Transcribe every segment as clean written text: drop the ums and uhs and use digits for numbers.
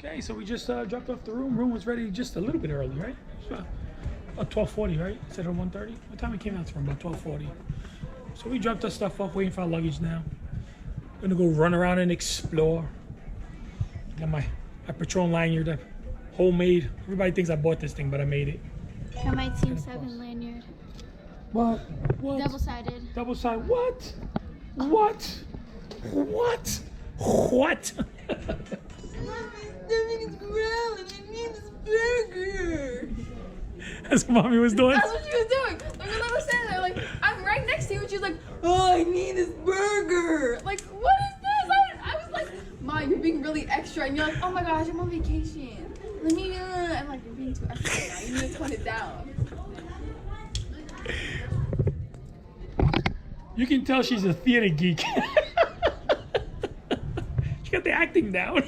Okay, so we just dropped off the room. Room was ready just a little bit early, right? So, about 12:40, right? Instead of 1:30. What time we came out from? About 12:40. So we dropped our stuff off, waiting for our luggage now. Gonna go run around and explore. Got my Patron lanyard, homemade. Everybody thinks I bought this thing, but I made it. Got my Team 7 lanyard. What? What? Double-sided. Double-sided. What? What? What? What? Everything's growling. I need this burger. That's what Mommy was doing. That's what she was doing. Like when I was standing there, like I'm right next to you, and she's like, "Oh, I need this burger." Like, what is this? I was like, "Mom, you're being really extra," and you're like, "Oh my gosh, I'm on vacation. Let me." I'm like, "You're being too extra now. You need to tone it down." You can tell she's a theater geek. She got the acting down.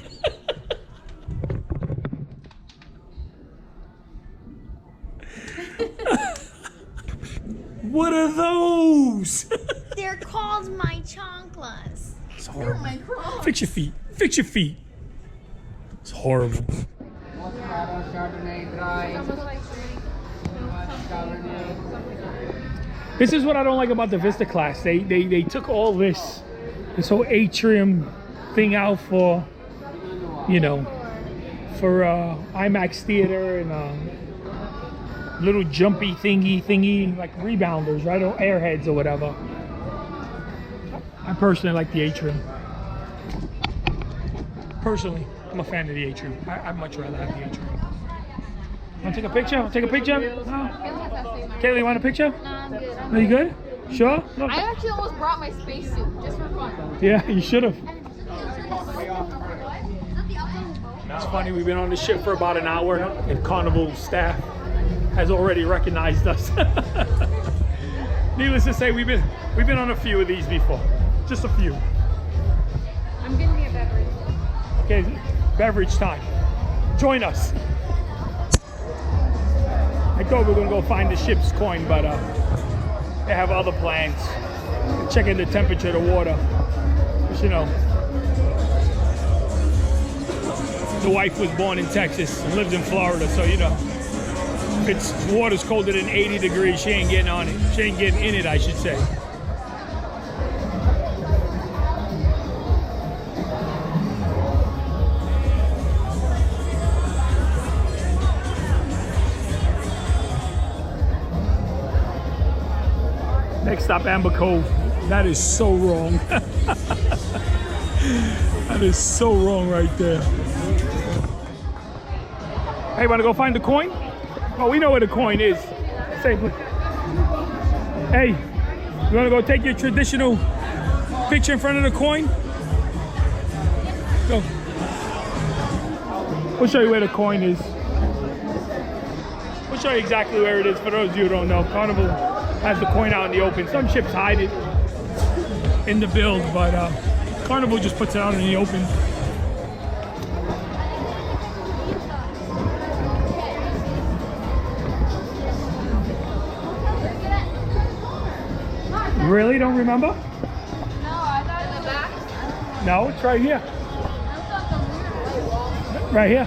What are those? They're called my chanclas. It's They're horrible. my crocs. Fix your feet. Fix your feet. It's horrible. This is what I don't like about the Vista class. They took all this whole atrium thing out for, you know, for IMAX theater and little jumpy thingy like rebounders, right, or airheads or whatever. I personally like the atrium. Personally, I'm a fan of the atrium. I'd much rather have the atrium. Want to take a picture? Want to take a picture? No? Kaylee, you want a picture? No, I'm good. Are you good? Sure? Look. I actually almost brought my spacesuit just for fun. Yeah, you should have. It's funny, we've been on the ship for about an hour and Carnival staff has already recognized us. Needless to say, we've been on a few of these before. Just a few. I'm getting me a beverage. Okay, beverage time. Join us. I thought we were gonna go find the ship's coin, but they have other plans. Checking the temperature of the water. But, you know, the wife was born in Texas and lives in Florida, so you know, if it's water's colder than 80 degrees, she ain't getting on it. She ain't getting in it, I should say. Next stop, Amber Cove. That is so wrong. That is so wrong right there. Hey, wanna go find the coin? Oh, we know where the coin is. Same place. Hey, you wanna go take your traditional picture in front of the coin? Go. We'll show you where the coin is. We'll show you exactly where it is for those of you who don't know. Carnival has the coin out in the open. Some ships hide it in the build, but Carnival just puts it out in the open. Really? Don't remember? No, I thought in the back. No, it's right here. Right here.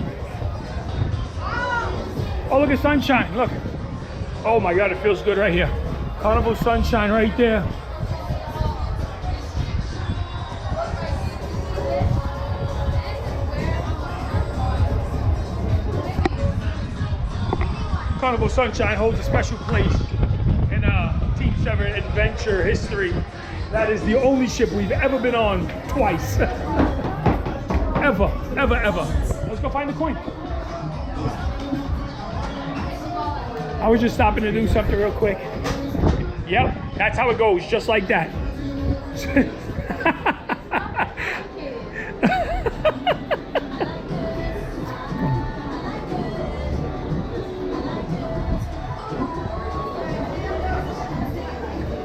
Oh, look at sunshine. Look. Oh my God, it feels good right here. Carnival sunshine right there. Carnival sunshine holds a special place in Team 7 adventure history. That is the only ship we've ever been on twice. Ever. Let's go find the coin. I was just stopping to do something real quick. Yep, that's how it goes, just like that.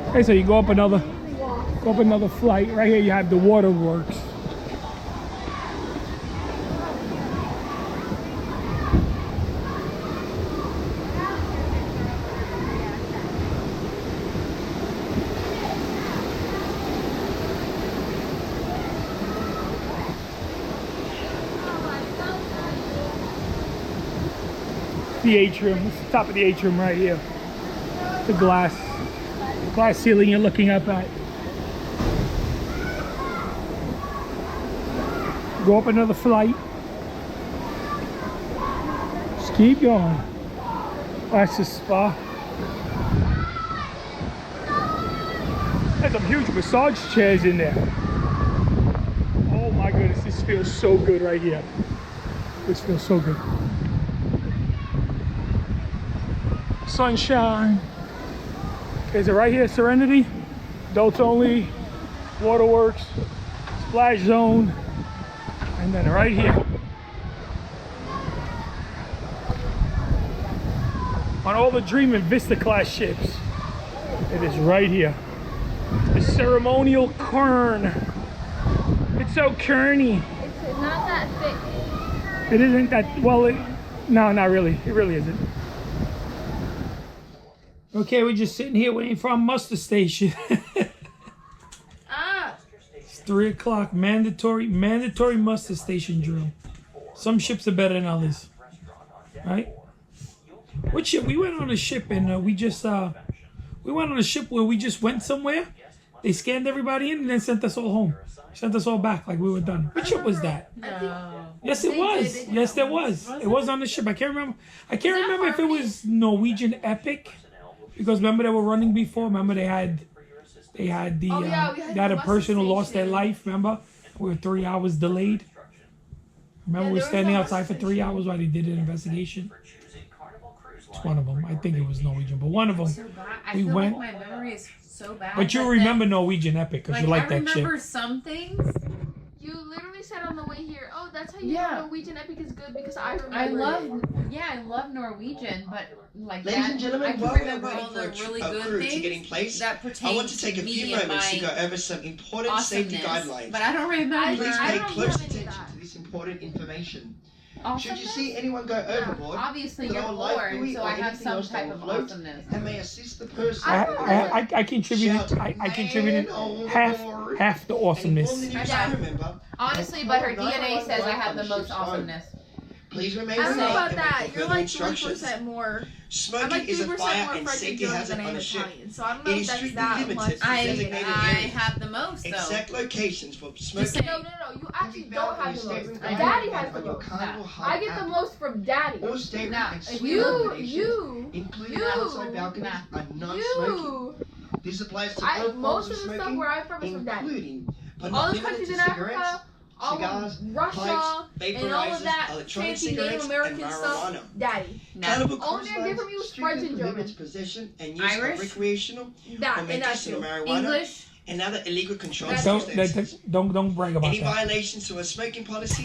Okay, so you go up another flight. Right here you have the Waterworks. the atrium. It's the top of the atrium right here. The glass ceiling you're looking up at. Go up another flight. Just keep going. That's the spa. There's some huge massage chairs in there. Oh my goodness, this feels so good right here. This feels so good. Sunshine. Is it right here? Serenity, adults only, Waterworks, splash zone, and then right here on all the Dream and Vista class ships, it is right here. The ceremonial Kern. It's so kerny. It's not that thick. It isn't that, well, no, not really. It really isn't. Okay, we're just sitting here waiting for our muster station. It's 3 o'clock. Mandatory muster station drill. Some ships are better than others, right? What ship? We went on a ship and we went on a ship where we just went somewhere. They scanned everybody in and then sent us all home. Sent us all back like we were done. What ship was that? No. Yes, it was. Yes, there was. It was on the ship. I can't remember. I can't remember if it was Norwegian Epic. Because remember they were running before. Remember they had the they had a person who lost their life. Remember we were 3 hours delayed. Remember we were standing outside for 3 hours while they did an investigation. It's one of them. I think it was Norwegian, but one of them. So bad. I We feel went. like my memory is so bad. But you remember Norwegian Epic because you like that I remember ship. some things. You literally said on the way here, oh, that's how you Yeah. know Norwegian Epic is good because I remember I love, it. I love Norwegian, but like Ladies that, and gentlemen, I can while we're remember waiting all for the really good crew to things get in place, that pertain I want to take a me few and moments to my go over some important safety awesomeness. guidelines. But I don't remember. Please I pay don't close have any of attention that. to this important information. Should you Awesomeness? see anyone go overboard, Obviously, below you're a life born, buoy so or I have anything some else that type will of float awesomeness. and may assist the person. I contributed. I contributed half the awesomeness. And inform the new Yeah. crew member. Honestly, but her DNA says I have the most awesomeness. Please remain I don't know safe about and that. wait for You're further like instructions. 3% more. I'm Smoking like is a 3% fire more and fried safety German hazard than I on am a ship. Italian. So I don't know It if is that's strictly that limited much. to designated I areas. have the most though. Exact locations for Just smoking. saying. No, you actually don't have the most. I Daddy do. has the On your most. Carnival No. Hub I get the app. most from Daddy. All stateroom Nah, and if suite you- accommodations, including outside balconies, are non-smoking. You. This applies to I, all most forms of of the stuff smoking, where I'm from is from Daddy. including, but All not the limited countries to in cigarettes, Africa, all cigars, of Russia, pipes, and all of vaporizers, that electronic fancy Native cigarettes, American and stuff, marijuana. Daddy. Carnival Only cruise thing different lines from you is strictly French and prohibits German. possession and use Irish? of recreational That or and that medicinal too. marijuana English. and other illegal controlled That's substances. Don't brag about Any that. violations to a smoking policy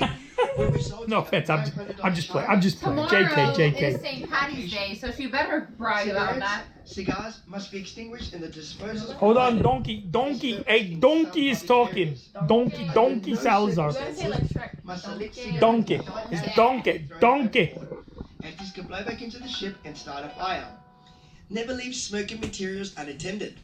will result No in a offense. I'm just playing. $500 I'm just playing. Tomorrow JK. is St. Patty's Day, so she better brag about that. Cigars must be extinguished in the disposal. Hold on, Donkey. Hey, Donkey is talking. Donkey Salazar. You gotta say like Shrek. Must lit cigarettes Donkey. It's Donkey. Empties can blow back into the ship and start a fire. Never leave smoking materials unattended.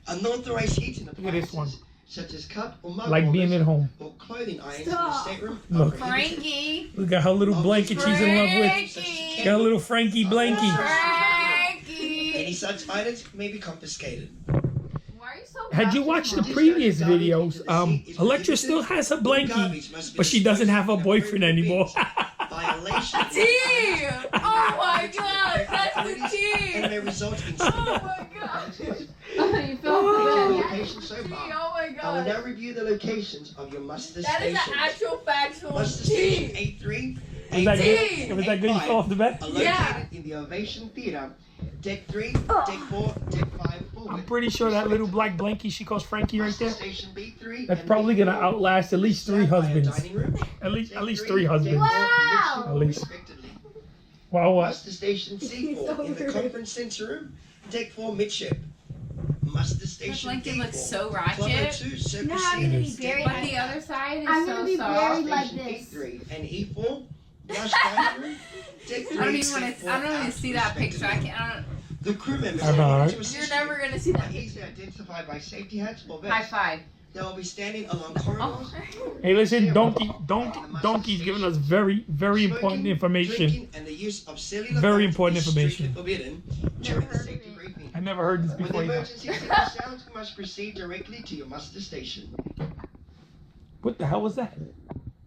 Unauthorized heating Look at this one. appliances, such as cup or mug Like being holders at home. or clothing irons in the Stop. stateroom. Look. are prohibited. Frankie. Look at her little blanket she's in love with. Frankie. Got a little Frankie blankie. Frankie. Any such items may be confiscated. Why are you so Had you watched the previous videos, Electra still has her blankie, but she doesn't have her boyfriend anymore. Violation. Tea! Oh my gosh, that's the tea! And may result in Oh my gosh! You feel the bad. location so Tea, far. oh my I will gosh! now review the locations of your muster That is stations. an actual factual Muster Station tea! 83, Was that Tea! good? Was that good? You fell off the bed? are located Yeah. in the Ovation Theater. Deck 3, Deck 4, Deck 5 I'm forward. pretty sure that little black blankie she calls Frankie right Muster there. Station B3 That's and probably B4 gonna outlast at least 3 staffed by a husbands. dining room. At least Deck 3 3, husbands. Deck 4, Wow. midship, At least. respectively. Wow, what? Muster Station C4 in the conference center room. Deck 4 midship. Muster That Station blanket D4. looks so Club ratchet. O2 circus No, I'm scene. gonna be is. buried But like the other side is I'm so gonna be soft. buried like Station this. E3 and E4. Lush dining room. Deck 3. I don't even Deck want to. 4 I don't even out, see that picture. I respectively. can't. I don't. The crew members I know, are right? to assist You're never gonna see you that. are easily identified by safety hats or High vests. five. They will be standing along corridors. Hey, listen, Donkey's giving us very important information. Drinking, and the use of cellular Very phones important is information. strictly forbidden during the safety briefing. I never heard this When the before. emergency signal sounds, you must proceed directly to your muster station. What the hell was that?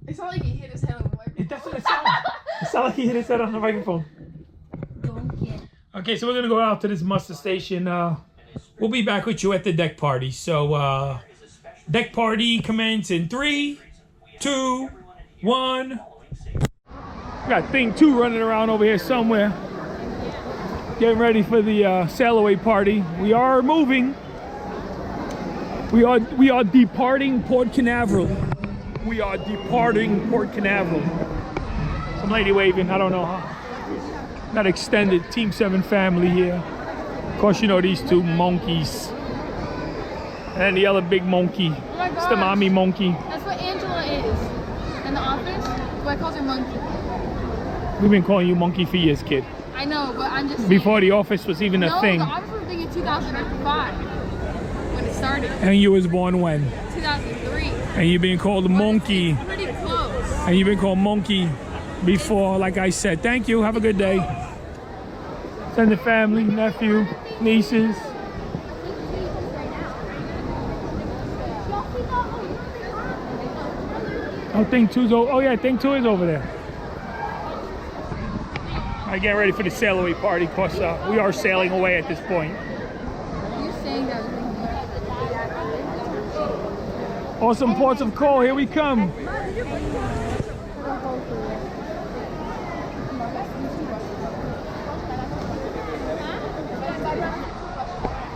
It's not like he hit his head on the microphone. That's what it sounded. It sounded like he hit his head on the microphone. Okay, so we're gonna go out to this muster station. We'll be back with you at the deck party. So deck party commence in 3, 2, 1. We got thing 2 running around over here somewhere. Getting ready for the sail away party. We are moving. We are departing Port Canaveral. We are departing Port Canaveral. Some lady waving, I don't know how. Got extended Team 7 family here. Of course, you know these two monkeys. And the other big monkey. Oh my It's the gosh. mommy monkey. That's what Angela is in the office. Who I calls her monkey. We've been calling you monkey for years, kid. I know, but I'm just saying. Before the office was even a No, thing. the office was a thing in 2005 when it started. And you was born when? 2003. And you've been called a monkey. Pretty close. And you've been called monkey before, like I said. Thank you. Have a good day. Send the family, nephew, nieces. Oh, thing 2's over. Oh yeah, thing 2 is over there. All right, getting ready for the sail away party. Of course, we are sailing away at this point. You're saying that. Awesome ports of call. Here we come.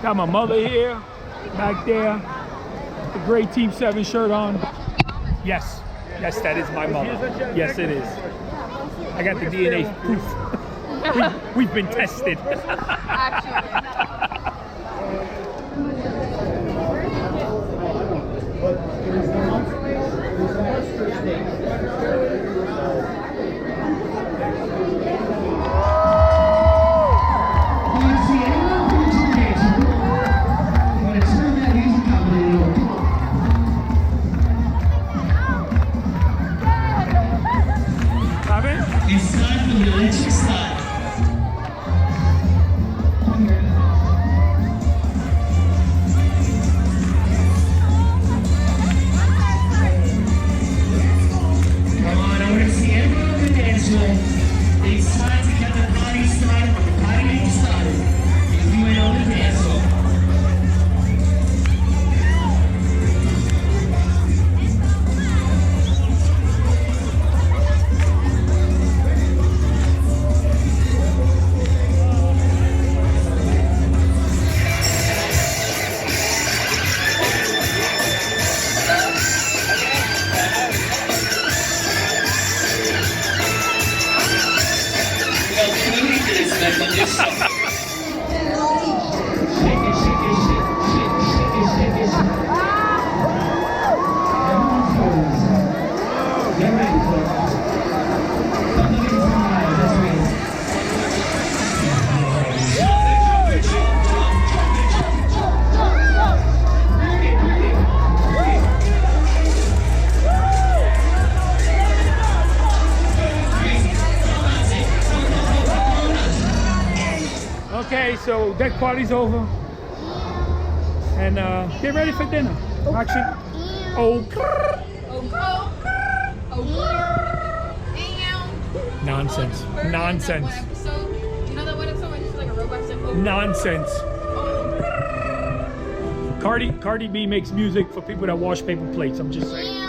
Got my mother here, back there, the great Team 7 shirt on. Yes, yes, that is my mother. Yes, it is. I got the DNA proof. We've been tested. It's time for the electric slide. Come on, I want to see everyone on the dance floor. It's time to get the party started when the party ain't started. If you ain't on the dance floor. Okay, so deck party's over. And get ready for dinner. Actually, nonsense. Nonsense. You know that one episode when she's like a robot said, oh, Nonsense. Cardi B makes music for people that wash paper plates. I'm just saying.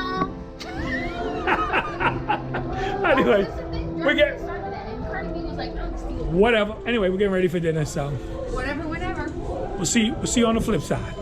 Anyway, we get whatever. Anyway, we're getting ready for dinner, so whatever. we'll see you on the flip side.